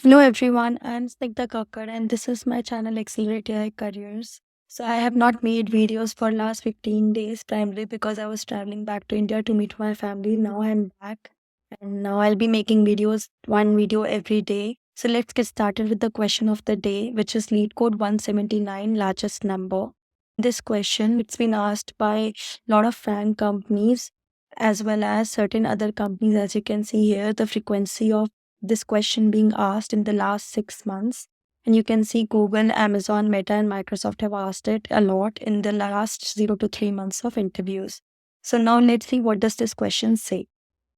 Hello everyone, I'm Snigdha Kakkar and this is my channel AccelerateAICareers. So I have not made videos for last 15 days primarily because I was traveling back to India to meet my family. Now I'm back and now I'll be making videos, one video every day. So let's get started with the question of the day, which is LeetCode 179 largest number. This question, it's been asked by a lot of FAANG companies as well as certain other companies. As you can see here, the frequency of this question being asked in the last 6 months. And you can see Google, Amazon, Meta, and Microsoft have asked it a lot in the last 0 to 3 months of interviews. So now let's see what does this question say.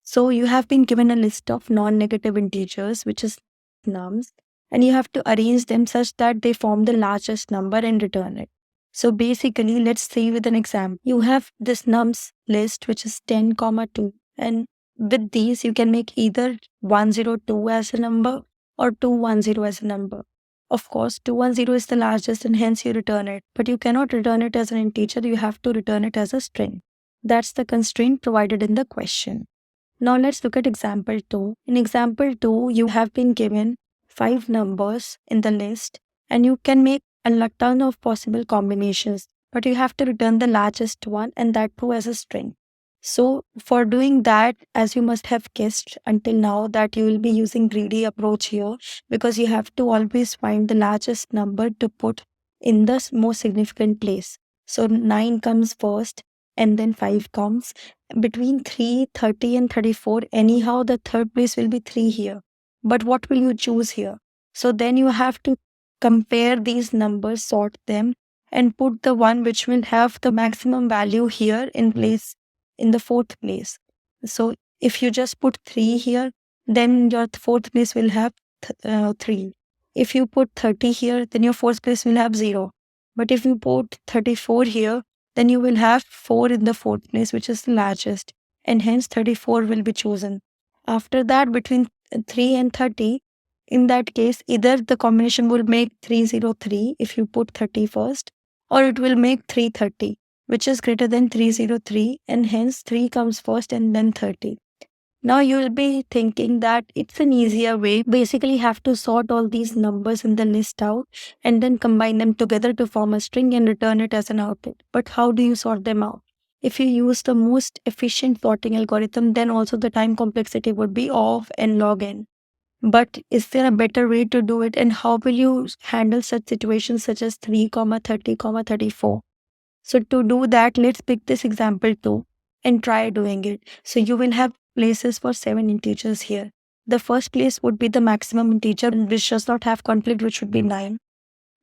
So you have been given a list of non-negative integers, which is nums, and you have to arrange them such that they form the largest number and return it. So basically, let's see with an example. You have this nums list, which is 10, 2, and with these, you can make either 102 as a number or 210 as a number. Of course, 210 is the largest and hence you return it, but you cannot return it as an integer, you have to return it as a string. That's the constraint provided in the question. Now let's look at example 2. In example 2, you have been given 5 numbers in the list and you can make a ton of possible combinations, but you have to return the largest one and that too as a string. So for doing that, as you must have guessed until now, that you will be using greedy approach here because you have to always find the largest number to put in the most significant place. So 9 comes first and then 5 comes. Between 3, 30 and 34, anyhow the third place will be 3 here. But what will you choose here? So then you have to compare these numbers, sort them, and put the one which will have the maximum value here in place, in the fourth place. So if you just put 3 here, then your fourth place will have 3. If you put 30 here, then your fourth place will have 0. But if you put 34 here, then you will have 4 in the fourth place, which is the largest, and hence 34 will be chosen. After that, between 3 and 30, in that case, either the combination will make 303 if you put 30 first, or it will make 330, which is greater than 303, and hence 3 comes first and then 30. Now you will be thinking that it's an easier way. Basically, have to sort all these numbers in the list out and then combine them together to form a string and return it as an output. But how do you sort them out? If you use the most efficient sorting algorithm, then also the time complexity would be of n log n. But is there a better way to do it? And how will you handle such situations such as 3, 30, 34? So to do that, let's pick this example too and try doing it. So you will have places for 7 integers here. The first place would be the maximum integer which does not have conflict, which would be 9.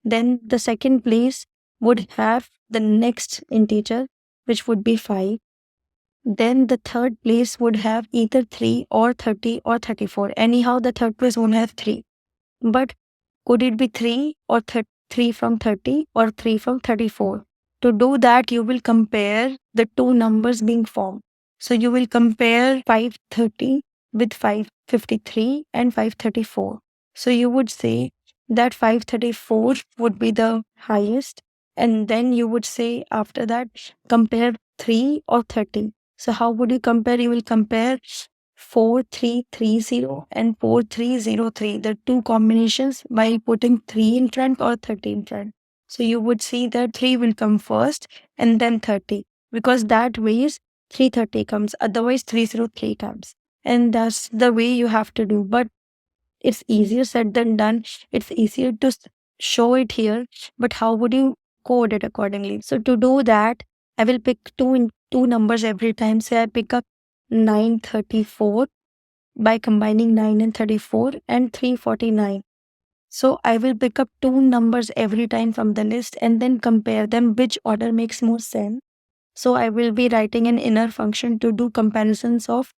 Then the second place would have the next integer, which would be 5. Then the third place would have either 3 or 30 or 34. Anyhow, the third place won't have 3. But could it be 3 or 3 from 30 or 3 from 34? To do that, you will compare the two numbers being formed. So you will compare 530 with 553 and 534. So you would say that 534 would be the highest. And then you would say after that, compare 3 or 30. So how would you compare? You will compare 4330 and 4303, the two combinations, by putting 3 in front or 30 in front. So you would see that 3 will come first and then 30, because that way 330 comes, otherwise 303 comes. And that's the way you have to do. But it's easier said than done. It's easier to show it here, but how would you code it accordingly? So to do that, I will pick two numbers every time. Say I pick up 934 by combining 9 and 34 and 349. So I will pick up 2 numbers every time from the list and then compare them, which order makes more sense. So I will be writing an inner function to do comparisons of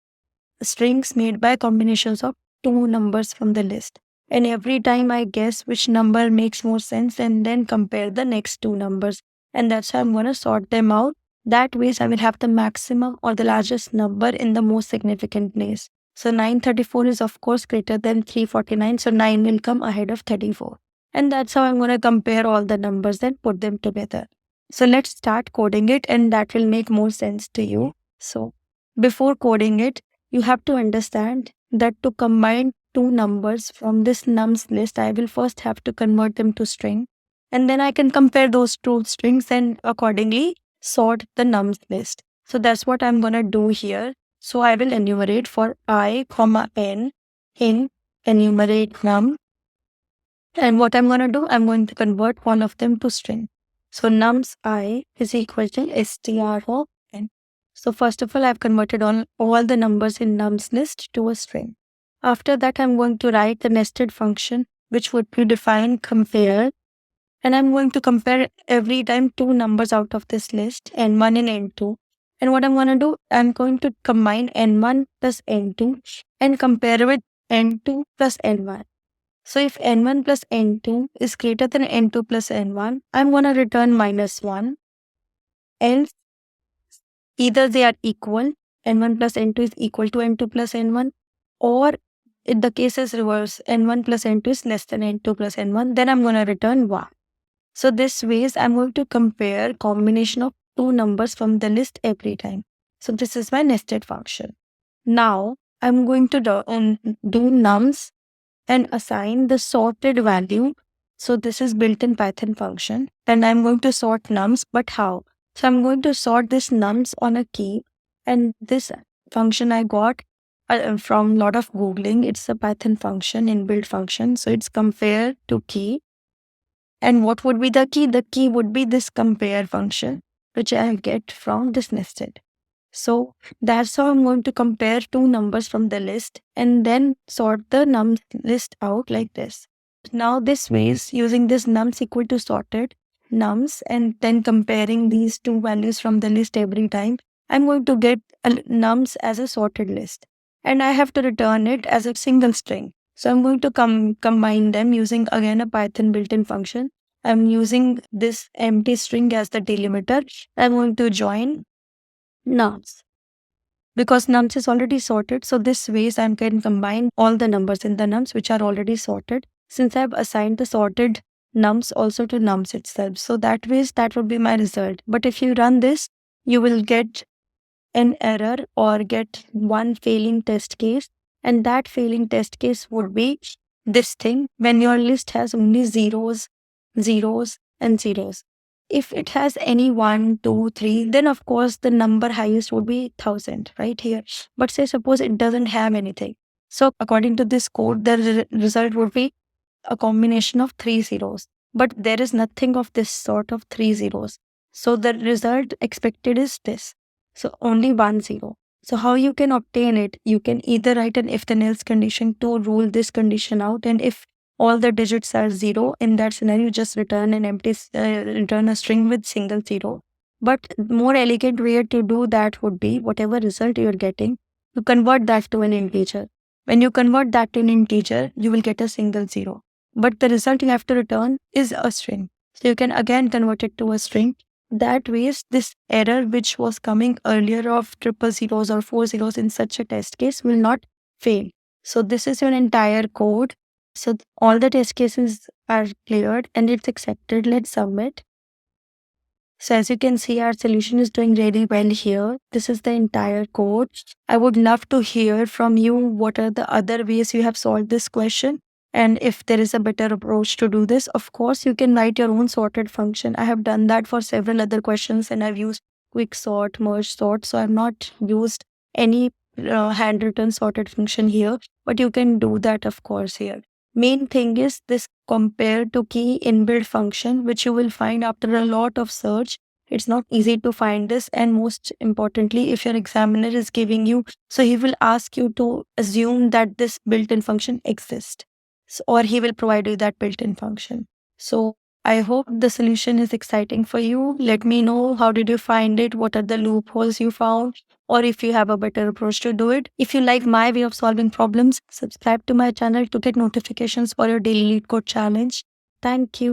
strings made by combinations of 2 numbers from the list. And every time I guess which number makes more sense and then compare the next 2 numbers. And that's how I'm going to sort them out. That way I will have the maximum or the largest number in the most significant place. So 934 is of course greater than 349. So 9 will come ahead of 34. And that's how I'm going to compare all the numbers and put them together. So let's start coding it and that will make more sense to you. So before coding it, you have to understand that to combine two numbers from this nums list, I will first have to convert them to string. And then I can compare those two strings and accordingly sort the nums list. So that's what I'm going to do here. So I will enumerate for I, comma n in enumerate num. And what I'm going to do, I'm going to convert one of them to string. So nums I is equal to str of n. So first of all, I've converted all the numbers in nums list to a string. After that, I'm going to write the nested function, which would be define compare. And I'm going to compare every time two numbers out of this list, n1 and n2. And what I'm going to do, I'm going to combine n1 plus n2 and compare with n2 plus n1. So if n1 plus n2 is greater than n2 plus n1, I'm going to return -1. Else, either they are equal, n1 plus n2 is equal to n2 plus n1, or if the case is reverse, n1 plus n2 is less than n2 plus n1, then I'm going to return 1. So this ways I'm going to compare combination of two numbers from the list every time. So this is my nested function. Now I'm going to do nums and assign the sorted value. So this is built-in Python function, and I'm going to sort nums, but how? So I'm going to sort this nums on a key, and this function I got from a lot of Googling. It's a Python function, inbuilt function. So it's compare to key. And what would be the key? The key would be this compare function, which I get from this nested. So that's how I'm going to compare two numbers from the list and then sort the nums list out like this. Now this ways, using this nums equal to sorted nums and then comparing these two values from the list every time, I'm going to get nums as a sorted list. And I have to return it as a single string. So I'm going to combine them using again a Python built-in function. I'm using this empty string as the delimiter. I'm going to join nums. Because nums is already sorted, so this ways I can combine all the numbers in the nums which are already sorted, since I've assigned the sorted nums also to nums itself. So that ways that would be my result. But if you run this, you will get an error or get one failing test case, and that failing test case would be this thing when your list has only zeros, zeros, and zeros. If it has any 1, 2, 3, then of course the number highest would be 1000 right here. But say suppose it doesn't have anything. So according to this code, the result would be a combination of 3 zeros. But there is nothing of this sort of 3 zeros. So the result expected is this. So only 1 0. So how you can obtain it? You can either write an if then else condition to rule this condition out, and if all the digits are 0, in that scenario just return an empty return a string with single 0. But more elegant way to do that would be whatever result you're getting, you convert that to an integer. When you convert that to an integer, you will get a single 0. But the result you have to return is a string. So you can again convert it to a string. That ways this error which was coming earlier of triple zeros or 4 zeros in such a test case will not fail. So this is your entire code. So all the test cases are cleared and it's accepted. Let's submit. So as you can see, our solution is doing really well here. This is the entire code. I would love to hear from you what are the other ways you have solved this question. And if there is a better approach to do this, of course, you can write your own sorted function. I have done that for several other questions and I've used quick sort, merge sort. So I've not used any handwritten sorted function here, but you can do that, of course, here. Main thing is this compare to key inbuilt function, which you will find after a lot of search. It's not easy to find this. And most importantly, if your examiner is giving you, so he will ask you to assume that this built-in function exists. Or he will provide you that built-in function. So I hope the solution is exciting for you. Let me know how did you find it, what are the loopholes you found, or if you have a better approach to do it. If you like my way of solving problems, subscribe to my channel to get notifications for your daily LeetCode challenge. Thank you.